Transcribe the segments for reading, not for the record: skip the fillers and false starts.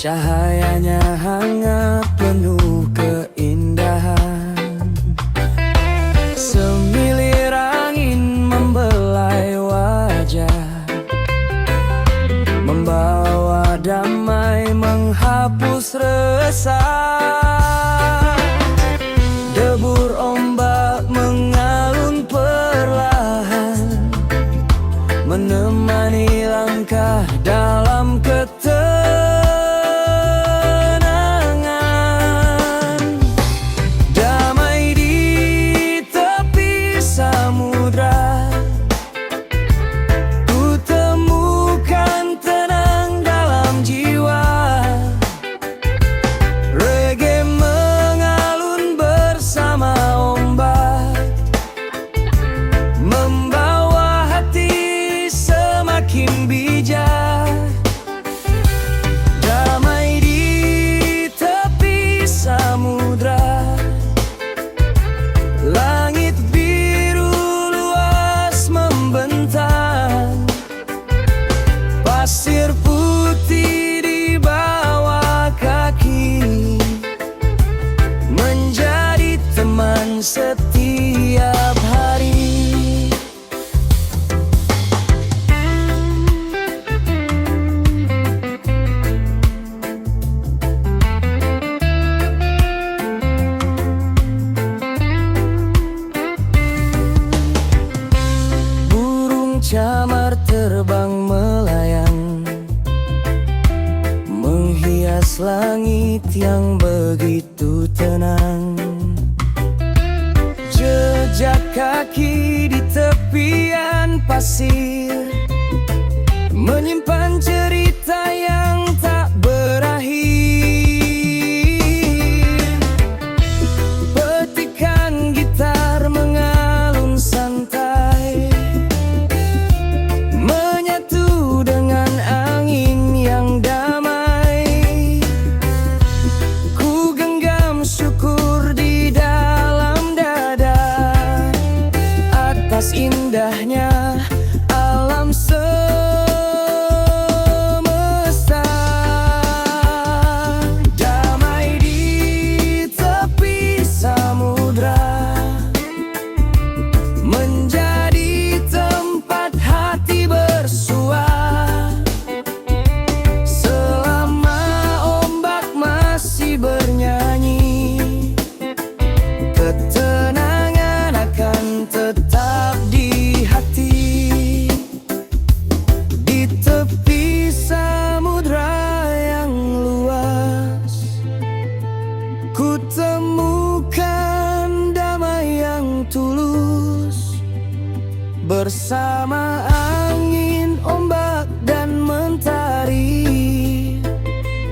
Cahayanya hangat penuh keindahan. Semilir angin membelai wajah, membawa damai menghapus resah. Debur ombak mengalun perlahan, menemani langkah dalam ketenangan. Damai di tepi samudra, ku temukan tenang dalam jiwa. Reggae mengalun bersama ombak, membawa hati semakin bijak. Damai di tepi samudra, langit biru luas membentang, pasir putih di bawah kaki, menjadi teman setiap hari. Burung camar terbang melayang, menghias langit yang begitu tenang. Jejak kaki di tepian pasir, menyimpan cerita yang tak berakhir. Petikan gitar mengalun santai, menyatu dengan angin yang damai. Ku genggam syukur di dalam dada atas indahnya alam semesta. Damai di tepi samudra, menjadi tempat hati bersua. Selama ombak masih bernyanyi, ketenangan akan tetap di hati. Di tepi samudra yang luas, ku temukan damai yang tulus. Bersama angin, ombak, dan mentari,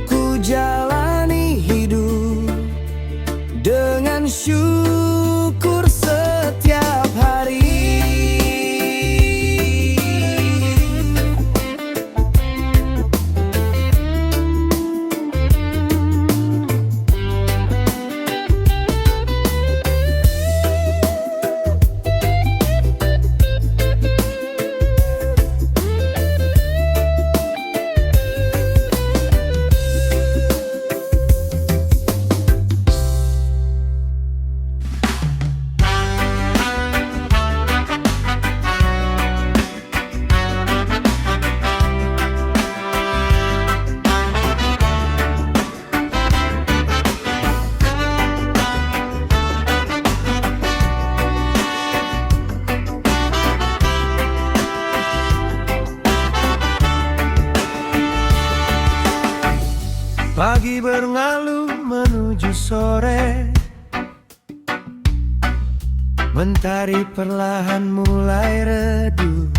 ku jalani hidup dengan syukur setiap hari. Pagi berlalu menuju sore, mentari perlahan mulai redup.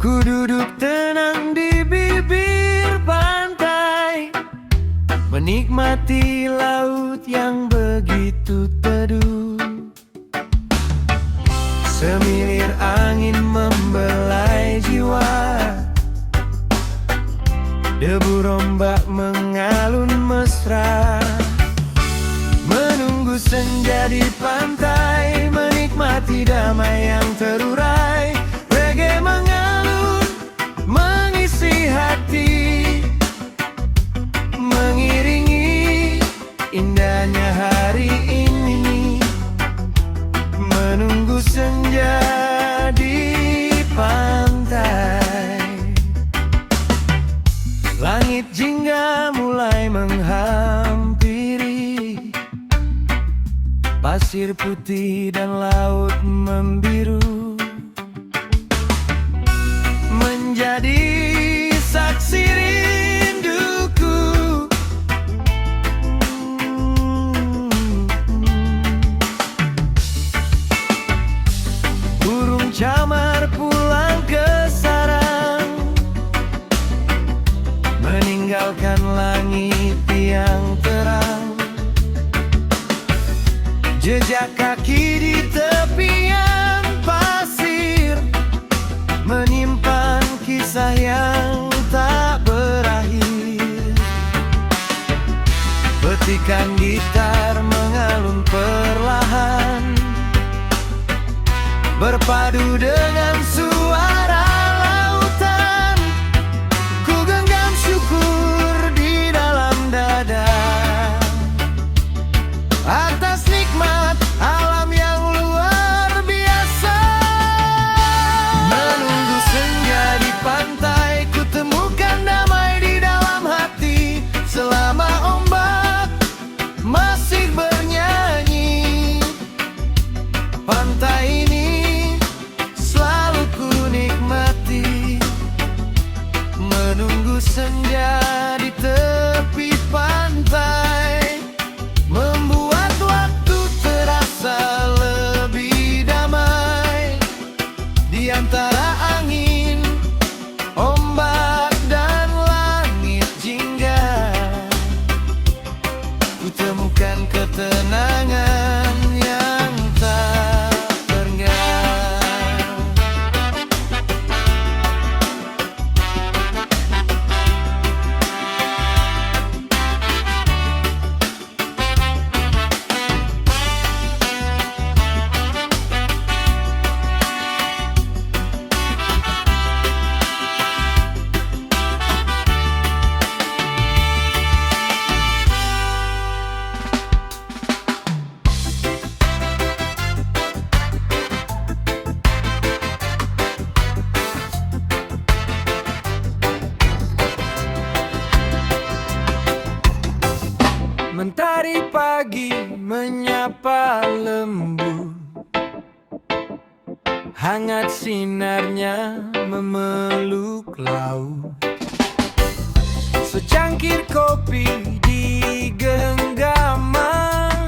Ku duduk tenang di bibir pantai, menikmati laut yang begitu teduh. Semilir angin membelai jiwa, debu ombak mengalun mesra. Menunggu senja di pantai, menikmati damai yang terurai. Reggae mengalun mengisi hati, putih dan laut membiru, menjadi saksi rinduku. Burung camar pulang ke sarang, meninggalkan langit yang terang. Jejak kaki di tepian pasir menyimpan kisah yang tak berakhir. Petikan gitar mengalun perlahan, berpadu dengan suara lautan. Ku genggam syukur di dalam dada atas nikmat alam yang luar biasa. Menunggu senja di pantai, ku temukan damai di dalam hati. Selama ombak masih bernyanyi, pantai ini selalu ku nikmati. Menunggu senja di tepi pantai membuat waktu terasa lebih damai. Di antara angin, ombak, dan langit jingga, ku temukan ketenangan yang tak terngiang. Mentari pagi menyapa lembut, hangat sinarnya memeluk laut. Secangkir kopi di genggaman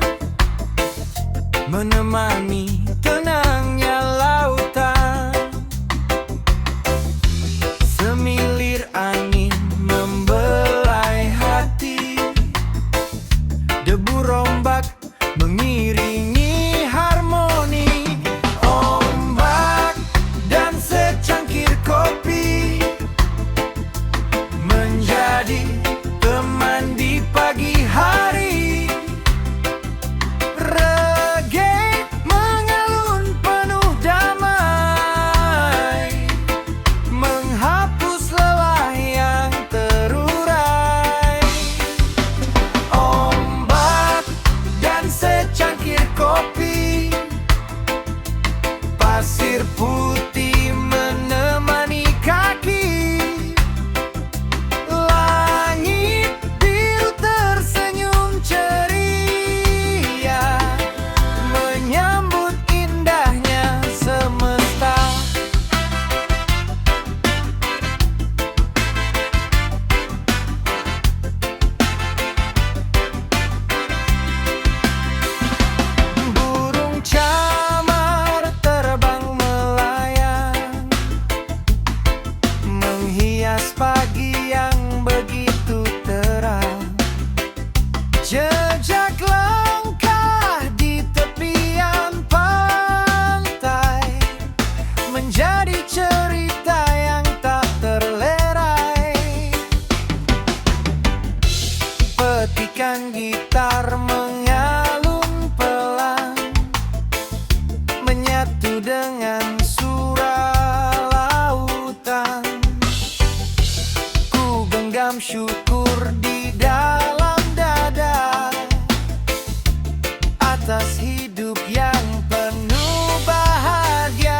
menemani tenangnya lautan. Semilir angin membelai hati, debu rombak mengiringi harmoni. Ombak dan secangkir kopi menjadi teman di pagi hari. Reggae mengalun penuh damai, menghapus lelah yang terurai. Ombak dan secangkir kopi, pasir putih menemani kaki. Langit biru tersenyum ceria, menyambut indahnya semesta. Burung camar terbang melayang, menghias pagi yang begitu terang. Jejak langkah di tepian pantai menjadi cerita yang tak terlerai. Petikan gitar mengalun pelan, menyatu dengan surau lautan. Ku genggam syukur di dalam dada atas hidup yang penuh bahagia.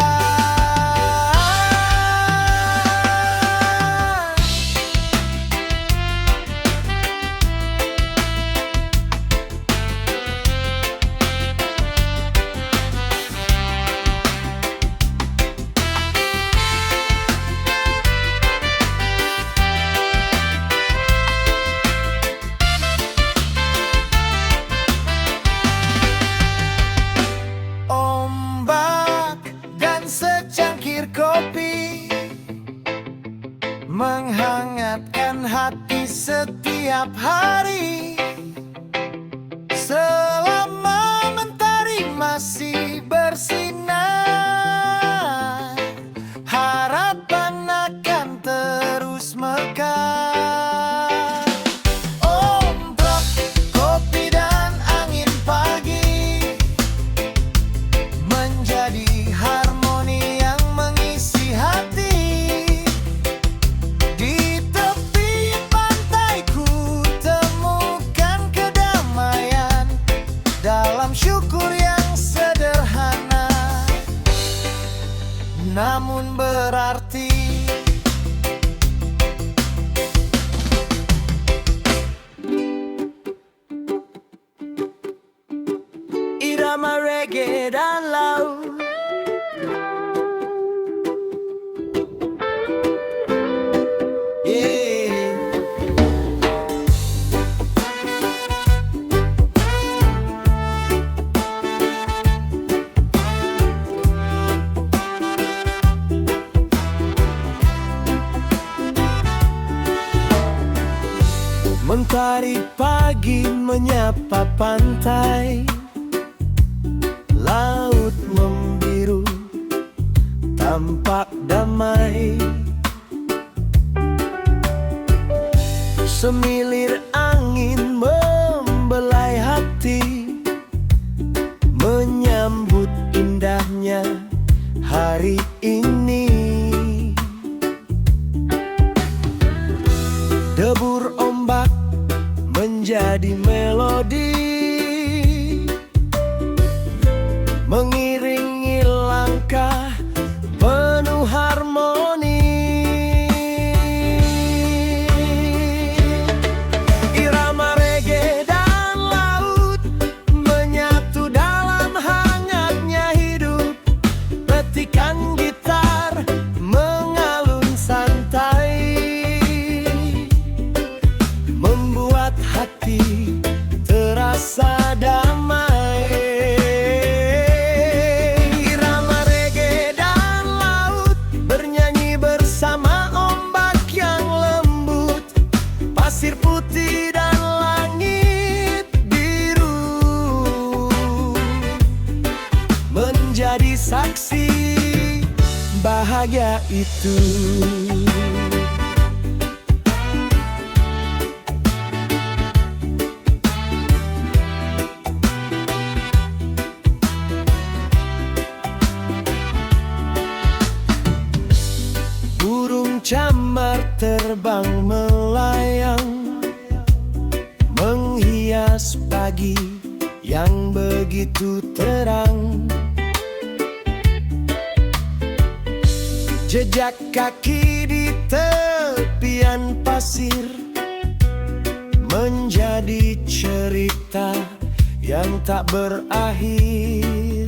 menghangatkan hati setiap hari. Selama mentari masih bersinar, harapan akan terus mekar. Ombak, kopi dan angin pagi menjadi harmoni yang mengisi hati. Di tepi pantai ku temukan kedamaian dalam syukur yang sederhana namun berarti. Irama reggae dan laut, yeah. Mentari pagi menyapa pantai, laut membiru tampak damai. Semilir angin membelai hati, menyambut indahnya hari ini. Debur ombak menjadi melodi, mengiringi langkah penuh harmoni. Irama reggae dan laut menyatu dalam hangatnya hidup. Petikan gitar mengalun santai, membuat hati terasa damai. Irama reggae dan laut bernyanyi bersama ombak yang lembut, pasir putih dan langit biru menjadi saksi bahagia itu. Burung camar terbang melayang, menghias pagi yang begitu terang. Jejak kaki di tepian pasir menjadi cerita yang tak berakhir.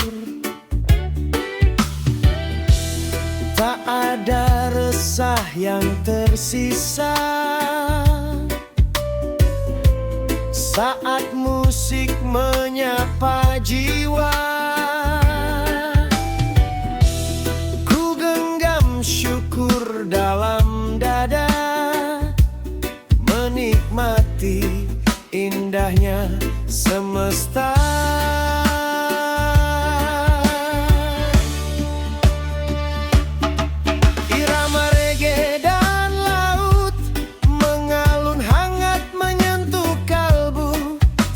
Tak ada resah yang tersisa saat musik menyapa jiwa. Ku genggam syukur dalam dada, menikmati indahnya semesta.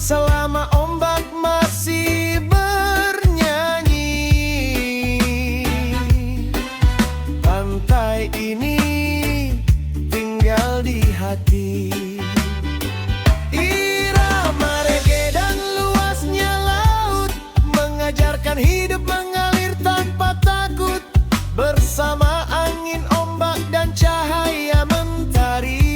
Selama ombak masih bernyanyi, pantai ini tinggal di hati. Irama reggae dan luasnya laut mengajarkan hidup mengalir tanpa takut. Bersama angin, ombak dan cahaya mentari,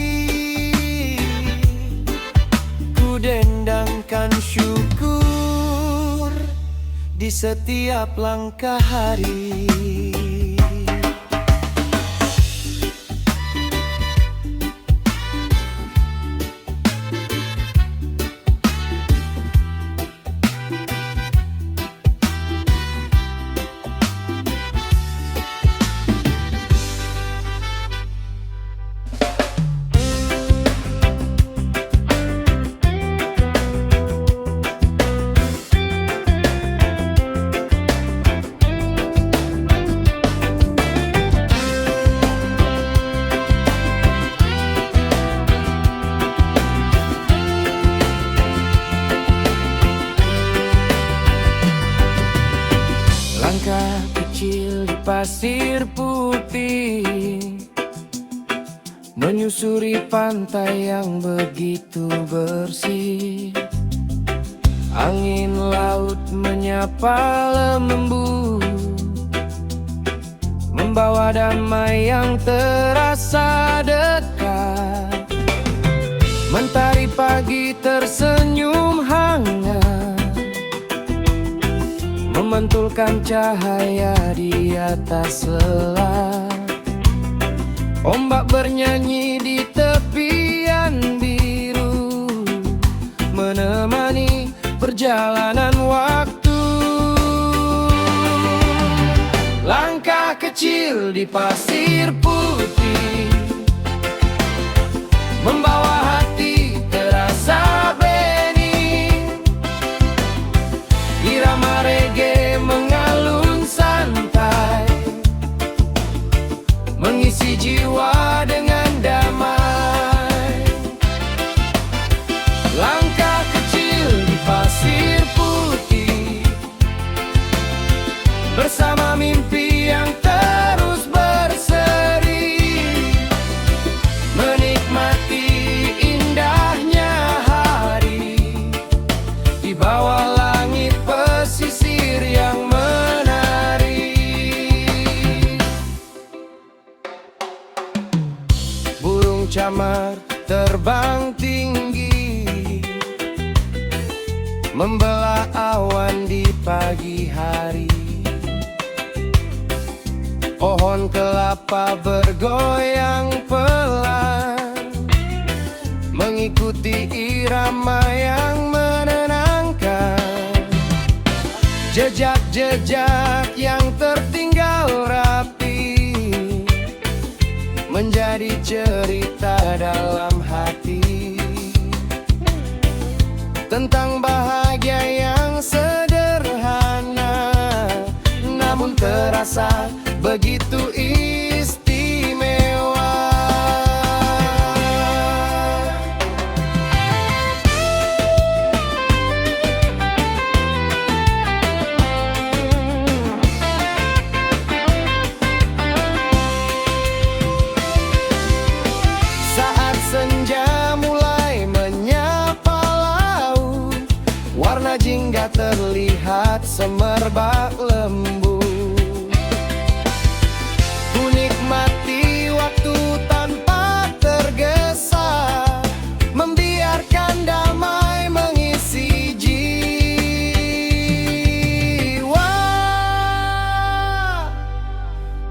ku dendangkan syukur di setiap langkah hari. pasir putih, menyusuri pantai yang begitu bersih. Angin laut menyapa lembut, membawa damai yang terasa dekat. Mentari pagi tersenyum hangat, memantulkan cahaya di atas selat. Ombak bernyanyi di tepian biru, menemani perjalanan waktu. Langkah kecil di pasir putih, membawa hati terasa bening. Irama reggae mengalun santai, mengisi jiwa dengan damai. Langkah kecil di pasir putih, bersama mimpi yang terus berseri, menikmati indahnya hari di bawah langit pesisir yang menari. Burung camar terbang tinggi, membelah awan di pagi hari. Pohon kelapa bergoyang pelan, mengikuti irama yang menenangkan. Jejak-jejak yang tertinggal rapi, menjadi cerita dalam hati, tentang bahagia yang sederhana, namun terasa begitu istimewa. Saat senja mulai menyapa laut, warna jingga terlihat semerbak lembu. Ku nikmati waktu tanpa tergesa, membiarkan damai mengisi jiwa.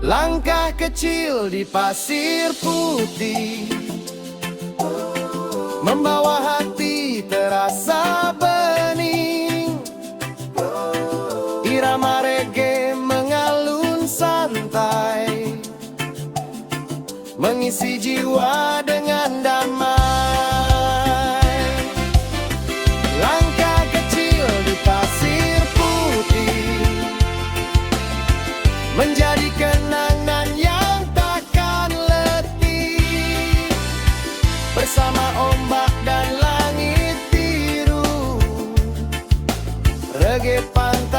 Langkah kecil di pasir putih, membawa hati terasa bening. Irama reggae mengalun santai, mengisi jiwa dengan damai. Langkah kecil di pasir putih, menjadi kenangan yang takkan letih, bersama ombak dan langit biru. Reggae pantai